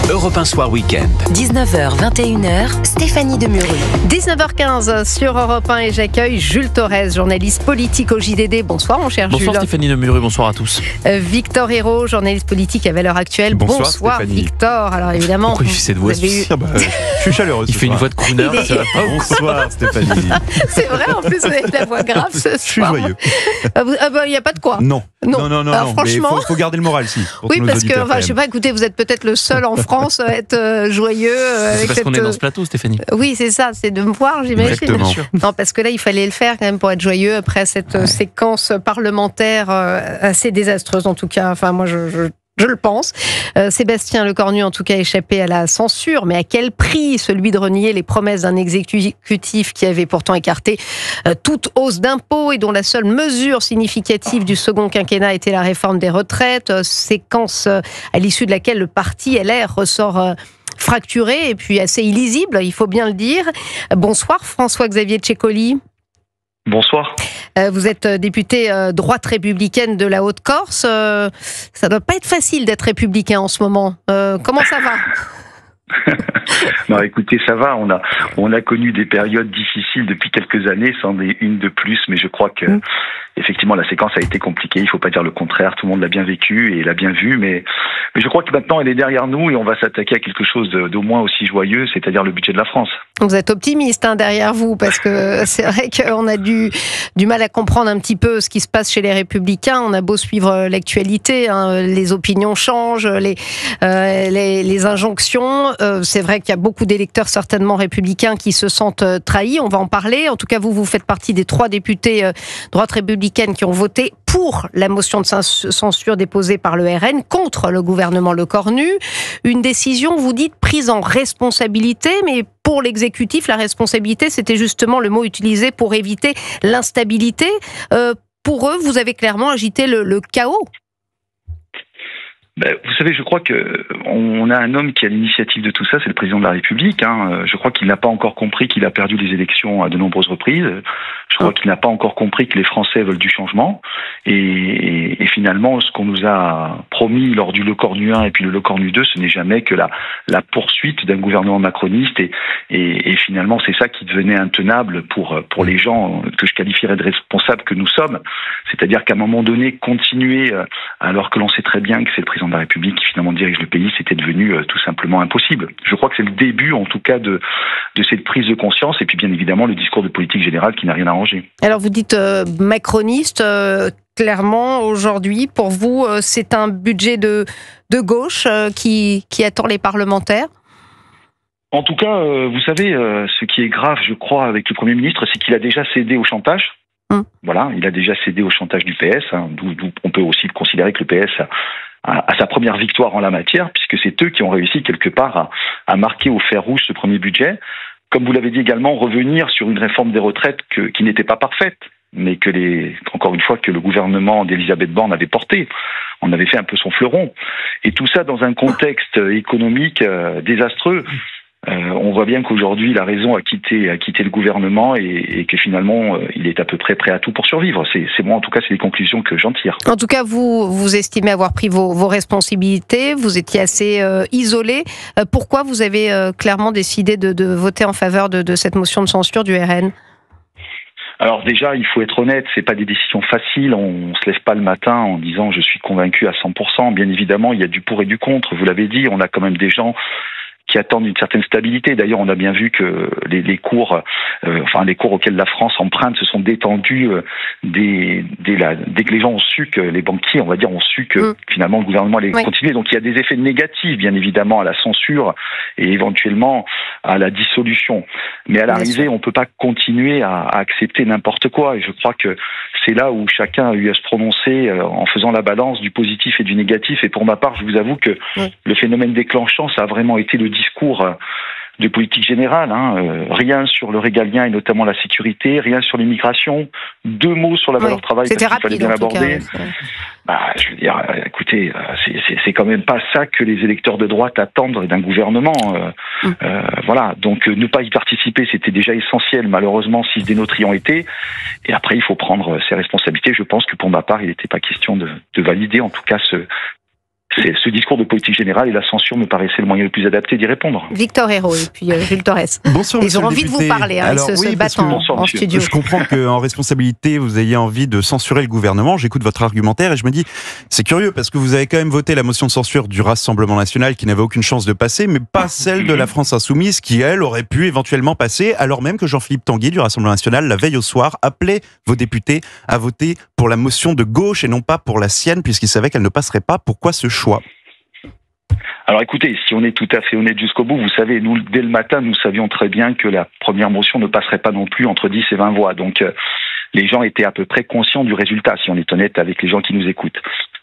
Europe 1 Soir Week-end. 19h, 21h, Stéphanie Demuru. 19h15 sur Europe 1 et j'accueille Jules Torres, journaliste politique au JDD. Bonsoir mon cher Bonsoir Jules. Stéphanie Demuru, bonsoir à tous. Victor Hérault, journaliste politique à Valeurs Actuelles. Bonsoir Stéphanie. Victor. Alors évidemment, Pourquoi il fait cette voix vous avez eu... Je suis chaleureux. Il fait une voix de crooner, ça va pas. Bonsoir Stéphanie. C'est vrai, en plus vous avez de la voix grave ce Je suis soir. joyeux. Il n'y a pas de quoi. Non. Non. Alors, franchement. Mais faut garder le moral, si. Oui, parce que, je sais pas, écoutez, vous êtes peut-être le seul en France à être joyeux. C'est avec parce qu'on est dans ce plateau, Stéphanie. Oui, c'est ça, c'est de me voir, j'imagine. Exactement. Non, parce que là, il fallait le faire quand même pour être joyeux après cette séquence parlementaire assez désastreuse, en tout cas. Enfin, moi, je le pense. Sébastien Lecornu, en tout cas, échappé à la censure, mais à quel prix? Celui de renier les promesses d'un exécutif qui avait pourtant écarté toute hausse d'impôts et dont la seule mesure significative du second quinquennat était la réforme des retraites, séquence à l'issue de laquelle le parti LR ressort fracturé et puis assez illisible, il faut bien le dire. Bonsoir François-Xavier Tchécoli. Bonsoir. Vous êtes député droite républicaine de la Haute-Corse. Ça ne doit pas être facile d'être républicain en ce moment. Comment ça va ? Non, écoutez, ça va. On a connu des périodes difficiles depuis quelques années, sans une de plus, mais je crois que effectivement la séquence a été compliquée. Il faut pas dire le contraire. Tout le monde l'a bien vécu et l'a bien vu, mais je crois que maintenant elle est derrière nous et on va s'attaquer à quelque chose d'au moins aussi joyeux, c'est-à-dire le budget de la France. Vous êtes optimiste derrière vous, parce que c'est vrai qu'on a du mal à comprendre un petit peu ce qui se passe chez les Républicains. On a beau suivre l'actualité, les opinions changent, les injonctions. C'est vrai qu'il y a beaucoup d'électeurs certainement républicains qui se sentent trahis. On va en parler. En tout cas, vous faites partie des 3 députés droite républicaine qui ont voté pour la motion de censure déposée par le RN contre le gouvernement Lecornu. Une décision, vous dites, prise en responsabilité, mais pour l'exécutif, la responsabilité, c'était justement le mot utilisé pour éviter l'instabilité. Pour eux, vous avez clairement agité le chaos. Vous savez, je crois qu'on a un homme qui a l'initiative de tout ça, c'est le président de la République. Je crois qu'il n'a pas encore compris qu'il a perdu les élections à de nombreuses reprises. Je crois qu'il n'a pas encore compris que les Français veulent du changement. Et finalement, ce qu'on nous a promis lors du Lecornu 1 et puis le Lecornu 2, ce n'est jamais que la poursuite d'un gouvernement macroniste. Et finalement, c'est ça qui devenait intenable pour les gens que je qualifierais de responsables que nous sommes. C'est-à-dire qu'à un moment donné, continuer, alors que l'on sait très bien que c'est le président de la République qui finalement dirige le pays, c'était devenu tout simplement impossible. Je crois que c'est le début, en tout cas, de cette prise de conscience, et puis bien évidemment le discours de politique générale qui n'a rien arrangé. Alors vous dites macroniste, clairement aujourd'hui, pour vous, c'est un budget de gauche qui attend les parlementaires? En tout cas, vous savez, ce qui est grave, je crois, avec le Premier ministre, c'est qu'il a déjà cédé au chantage. Voilà, il a déjà cédé au chantage du PS, d'où on peut aussi considérer que le PS a sa première victoire en la matière, puisque c'est eux qui ont réussi quelque part à marquer au fer rouge ce premier budget. Comme vous l'avez dit également, revenir sur une réforme des retraites qui n'était pas parfaite, mais encore une fois, que le gouvernement d'Elisabeth Borne avait porté. On avait fait un peu son fleuron. Et tout ça dans un contexte économique désastreux. On voit bien qu'aujourd'hui, la raison a quitté le gouvernement et que finalement, il est à peu près prêt à tout pour survivre. C'est moi, en tout cas, c'est les conclusions que j'en tire. En tout cas, vous estimez avoir pris vos responsabilités. Vous étiez assez isolé. Pourquoi vous avez clairement décidé de voter en faveur de cette motion de censure du RN ? Alors déjà, il faut être honnête, c'est pas des décisions faciles. On se lève pas le matin en disant je suis convaincu à 100%. Bien évidemment, il y a du pour et du contre. Vous l'avez dit, on a quand même des gens qui attendent une certaine stabilité. D'ailleurs, on a bien vu que les cours auxquels la France emprunte se sont détendus dès que les gens ont su que les banquiers, on va dire, ont su que finalement le gouvernement allait continuer. Donc il y a des effets négatifs, bien évidemment, à la censure et éventuellement à la dissolution. Mais à l'arrivée, on peut pas continuer à accepter n'importe quoi. Et je crois que c'est là où chacun a eu à se prononcer en faisant la balance du positif et du négatif. Et pour ma part, je vous avoue que le phénomène déclenchant, ça a vraiment été le discours de politique générale. Rien sur le régalien et notamment la sécurité, rien sur l'immigration, 2 mots sur la valeur travail, parce qu'il fallait bien l'aborder. Je veux dire, écoutez, c'est quand même pas ça que les électeurs de droite attendent d'un gouvernement. Voilà, donc ne pas y participer, c'était déjà essentiel, malheureusement, si des nôtres y ont été. Et après, il faut prendre ses responsabilités. Je pense que pour ma part, il n'était pas question de valider, en tout cas, ce discours de politique générale et la censure me paraissait le moyen le plus adapté d'y répondre. Victor Hérault et puis Jules Torres. Bonsoir, Ils ont envie de vous parler, hein, Alors, ils se battent en studio. Je comprends qu'en responsabilité, vous ayez envie de censurer le gouvernement. J'écoute votre argumentaire et je me dis, c'est curieux parce que vous avez quand même voté la motion de censure du Rassemblement national qui n'avait aucune chance de passer, mais pas celle de la France insoumise qui, elle, aurait pu éventuellement passer, alors même que Jean-Philippe Tanguy du Rassemblement national, la veille au soir, appelait vos députés à voter pour la motion de gauche et non pas pour la sienne, puisqu'il savait qu'elle ne passerait pas. Pourquoi ce choix ? Alors écoutez, si on est tout à fait honnête jusqu'au bout, vous savez, nous, dès le matin, nous savions très bien que la première motion ne passerait pas non plus entre 10 et 20 voix. Donc les gens étaient à peu près conscients du résultat, si on est honnête avec les gens qui nous écoutent.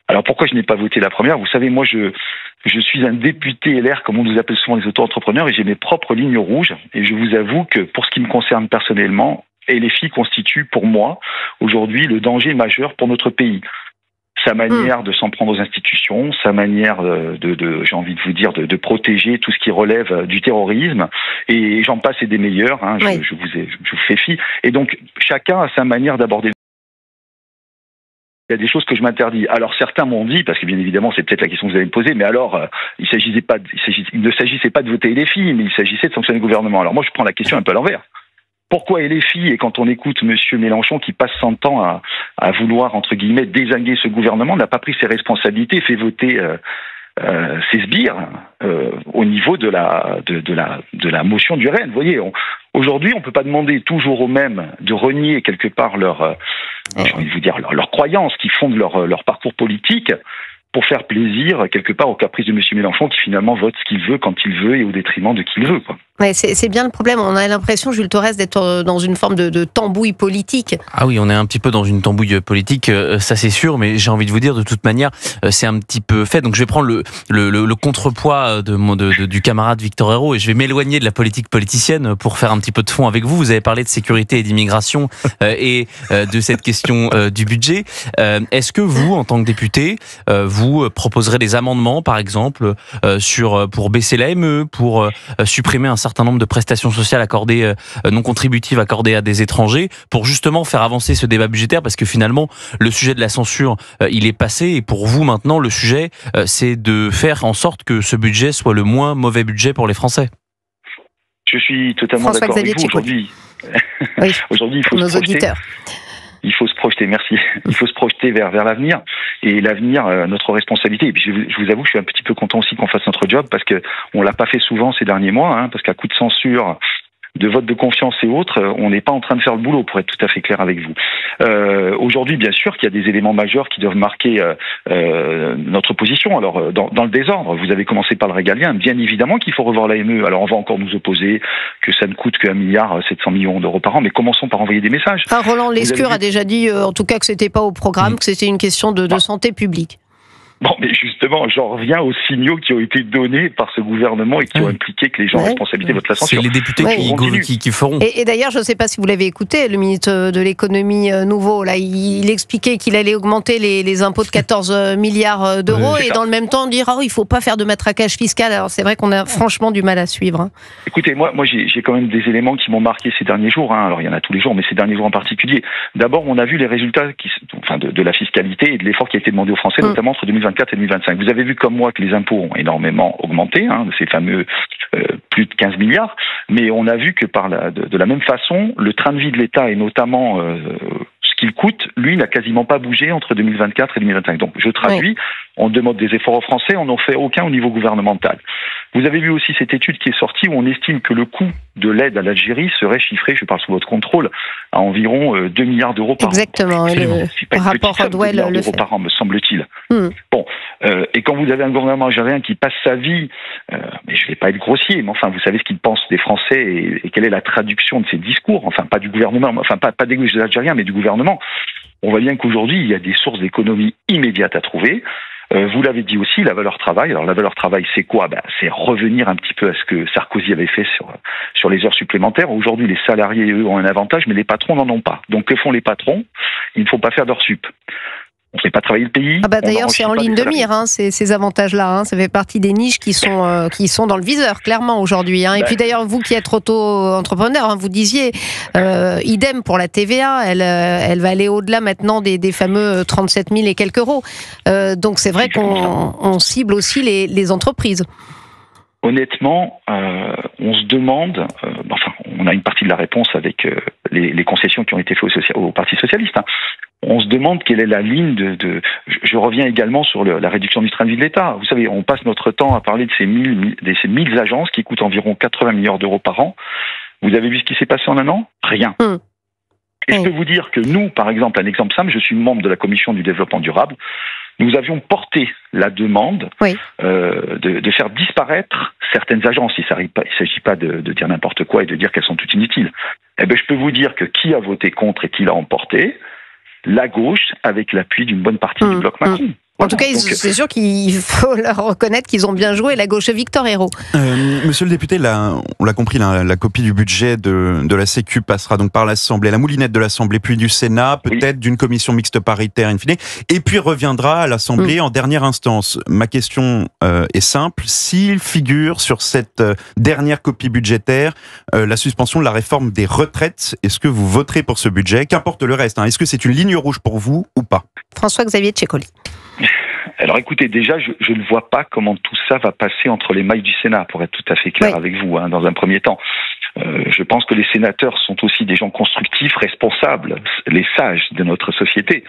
Alors pourquoi je n'ai pas voté la première ? Vous savez, moi je suis un député LR, comme on nous appelle souvent les auto-entrepreneurs, et j'ai mes propres lignes rouges. Et je vous avoue que pour ce qui me concerne personnellement, LFI constitue pour moi aujourd'hui le danger majeur pour notre pays. Sa manière de s'en prendre aux institutions, sa manière j'ai envie de vous dire, de protéger tout ce qui relève du terrorisme, et j'en passe et des meilleurs, hein, je vous fais fi. Et donc, chacun a sa manière d'aborder. Il y a des choses que je m'interdis. Alors, certains m'ont dit, parce que bien évidemment, c'est peut-être la question que vous allez me poser, mais alors, il ne s'agissait pas de voter LFI, mais il s'agissait de sanctionner le gouvernement. Alors moi, je prends la question un peu à l'envers. Pourquoi LFI, et quand on écoute M. Mélenchon qui passe son temps à vouloir, entre guillemets, dézinguer ce gouvernement, n'a pas pris ses responsabilités et fait voter ses sbires au niveau de la motion du RN. Vous voyez, aujourd'hui, on ne peut pas demander toujours aux mêmes de renier quelque part j'ai envie de vous dire, leur croyances qui fondent leur parcours politique pour faire plaisir quelque part aux caprices de M. Mélenchon qui finalement vote ce qu'il veut quand il veut et au détriment de qui il veut, quoi. Ouais, c'est bien le problème. On a l'impression, Jules Torres, d'être dans une forme de tambouille politique. Ah oui, on est un petit peu dans une tambouille politique, ça c'est sûr, mais j'ai envie de vous dire, de toute manière, c'est un petit peu fait. Donc je vais prendre le contrepoids du camarade Victor Hérault et je vais m'éloigner de la politique politicienne pour faire un petit peu de fond avec vous. Vous avez parlé de sécurité et d'immigration et de cette question du budget. Est-ce que vous, en tant que député, vous proposerez des amendements, par exemple, pour baisser l'AME, pour supprimer un certain nombre de prestations sociales accordées, non contributives accordées à des étrangers, pour justement faire avancer ce débat budgétaire, parce que finalement, le sujet de la censure, il est passé, et pour vous, maintenant, le sujet, c'est de faire en sorte que ce budget soit le moins mauvais budget pour les Français. Je suis totalement d'accord avec vous aujourd'hui. Oui, aujourd'hui, il faut nos se projeter. auditeurs. Il faut se projeter, merci. Il faut se projeter vers l'avenir. Et l'avenir, notre responsabilité. Et puis je vous avoue, je suis un petit peu content aussi qu'on fasse notre job parce que on l'a pas fait souvent ces derniers mois, hein, parce qu'à coup de censure, de vote de confiance et autres, on n'est pas en train de faire le boulot, pour être tout à fait clair avec vous. Aujourd'hui, bien sûr qu'il y a des éléments majeurs qui doivent marquer notre position. Alors, dans le désordre, vous avez commencé par le régalien, bien évidemment qu'il faut revoir l'AME. Alors, on va encore nous opposer que ça ne coûte qu'1,7 milliard d'euros par an, mais commençons par envoyer des messages. Enfin, Roland Lescure a déjà dit, en tout cas, que c'était pas au programme, que c'était une question de santé publique. Bon, mais justement, j'en reviens aux signaux qui ont été donnés par ce gouvernement et qui ont impliqué que les gens en responsabilité votent la censure. C'est les députés qui feront. Et d'ailleurs, je ne sais pas si vous l'avez écouté, le ministre de l'économie nouveau, là, il expliquait qu'il allait augmenter les impôts de 14 milliards d'euros et dans le même temps dire il ne faut pas faire de matraquage fiscal. Alors c'est vrai qu'on a franchement du mal à suivre. Hein. Écoutez, moi j'ai quand même des éléments qui m'ont marqué ces derniers jours. Hein. Alors il y en a tous les jours, mais ces derniers jours en particulier. D'abord, on a vu les résultats de la fiscalité et de l'effort qui a été demandé aux Français, notamment entre 2024 et 2025. Vous avez vu comme moi que les impôts ont énormément augmenté, hein, ces fameux plus de 15 milliards, mais on a vu que de la même façon, le train de vie de l'État et notamment ce qu'il coûte, lui, n'a quasiment pas bougé entre 2024 et 2025. Donc je traduis, on demande des efforts aux Français, on n'en fait aucun au niveau gouvernemental. Vous avez vu aussi cette étude qui est sortie où on estime que le coût de l'aide à l'Algérie serait chiffré, je parle sous votre contrôle, à environ 2 milliards d'euros par an. Exactement, et le rapport Rodwell le fait. Par an, me semble-t-il. Bon, et quand vous avez un gouvernement algérien qui passe sa vie, mais je ne vais pas être grossier, mais enfin, vous savez ce qu'il pense des Français et quelle est la traduction de ses discours, enfin, pas du gouvernement, enfin, pas des Algériens, mais du gouvernement. On voit bien qu'aujourd'hui, il y a des sources d'économie immédiates à trouver. Vous l'avez dit aussi, la valeur travail. Alors la valeur travail, c'est quoi ? C'est revenir un petit peu à ce que Sarkozy avait fait sur les heures supplémentaires. Aujourd'hui, les salariés, eux, ont un avantage, mais les patrons n'en ont pas. Donc que font les patrons ? Il ne faut pas faire d'heures sup. On ne fait pas travailler le pays. D'ailleurs, c'est en ligne de mire, ces avantages-là. Ça fait partie des niches qui sont dans le viseur, clairement, aujourd'hui. Et puis d'ailleurs, vous qui êtes auto-entrepreneur, vous disiez, idem pour la TVA, elle va aller au-delà maintenant des fameux 37 000 et quelques euros. Donc c'est vrai qu'on cible aussi les entreprises. Honnêtement, on se demande, on a une partie de la réponse avec les concessions qui ont été faites au Parti socialiste. On se demande quelle est la ligne Je reviens également sur la réduction du train de vie de l'État. Vous savez, on passe notre temps à parler de ces 1000 agences qui coûtent environ 80 milliards d'euros par an. Vous avez vu ce qui s'est passé en un an ? Rien. Et je peux vous dire que nous, par exemple, un exemple simple, je suis membre de la commission du développement durable. Nous avions porté la demande de faire disparaître certaines agences. Il ne s'agit pas de dire n'importe quoi et de dire qu'elles sont toutes inutiles. Eh bien, je peux vous dire que qui a voté contre et qui l'a emporté ? La gauche, avec l'appui d'une bonne partie du bloc Macron. En tout cas, c'est sûr qu'il faut leur reconnaître qu'ils ont bien joué, la gauche. Victor Ayrault. Monsieur le député, on l'a compris, la copie du budget de la Sécu passera donc par l'Assemblée, la moulinette de l'Assemblée, puis du Sénat, peut-être d'une commission mixte paritaire in fine, et puis reviendra à l'Assemblée en dernière instance. Ma question est simple. S'il figure sur cette dernière copie budgétaire la suspension de la réforme des retraites, est-ce que vous voterez pour ce budget ? Qu'importe le reste, est-ce que c'est une ligne rouge pour vous ou pas ? François-Xavier Ceccoli. Alors écoutez, déjà, je ne vois pas comment tout ça va passer entre les mailles du Sénat, pour être tout à fait clair avec vous, dans un premier temps. Je pense que les sénateurs sont aussi des gens constructifs, responsables, les sages de notre société.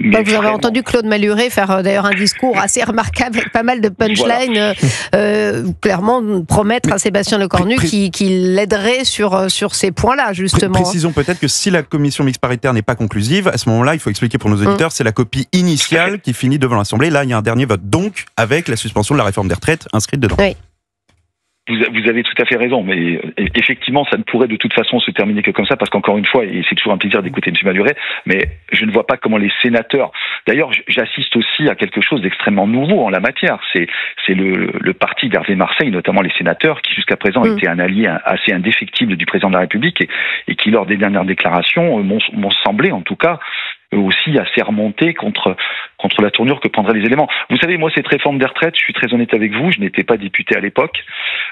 Vous avez entendu Claude Malhuret faire d'ailleurs un discours assez remarquable avec pas mal de punchlines, clairement promettre à Sébastien Lecornu qu'il l'aiderait sur ces points-là, justement. Précisons peut-être que si la commission mixte paritaire n'est pas conclusive, à ce moment-là, il faut expliquer pour nos auditeurs, c'est la copie initiale qui finit devant l'Assemblée. Là, il y a un dernier vote, donc, avec la suspension de la réforme des retraites inscrite dedans. Oui. Vous avez tout à fait raison, mais effectivement, ça ne pourrait de toute façon se terminer que comme ça, parce qu'encore une fois, et c'est toujours un plaisir d'écouter M. Malhuret, mais je ne vois pas comment les sénateurs... D'ailleurs, j'assiste aussi à quelque chose d'extrêmement nouveau en la matière. C'est le parti d'Hervé Marseille, notamment les sénateurs, qui jusqu'à présent étaient un allié assez indéfectible du président de la République et qui, lors des dernières déclarations, m'ont semblé, en tout cas, aussi assez remontés contre la tournure que prendraient les éléments. Vous savez, moi, cette réforme des retraites, je suis très honnête avec vous, je n'étais pas député à l'époque.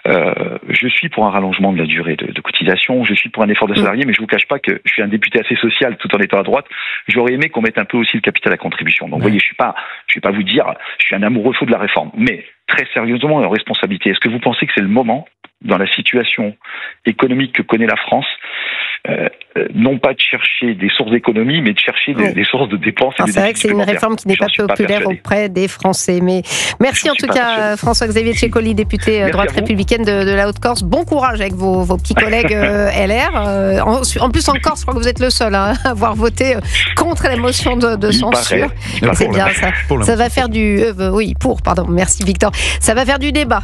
Je suis pour un rallongement de la durée de cotisation, je suis pour un effort de salariés, mais je vous cache pas que je suis un député assez social tout en étant à droite. J'aurais aimé qu'on mette un peu aussi le capital à contribution. Donc, vous voyez, je vais pas vous dire, je suis un amoureux fou de la réforme, mais très sérieusement, en responsabilité, est-ce que vous pensez que c'est le moment, dans la situation économique que connaît la France, non pas de chercher des sources d'économie, mais de chercher des sources de dépenses. C'est vrai que c'est une réforme qui n'est pas populaire auprès des Français. Mais merci en tout cas, François-Xavier Ceccoli, député droite républicaine de la Haute-Corse. Bon courage avec vos petits collègues LR. En plus, en Corse, je crois que vous êtes le seul à avoir voté contre la motion de censure. C'est bien ça. Ça va faire merci Victor. Ça va faire du débat.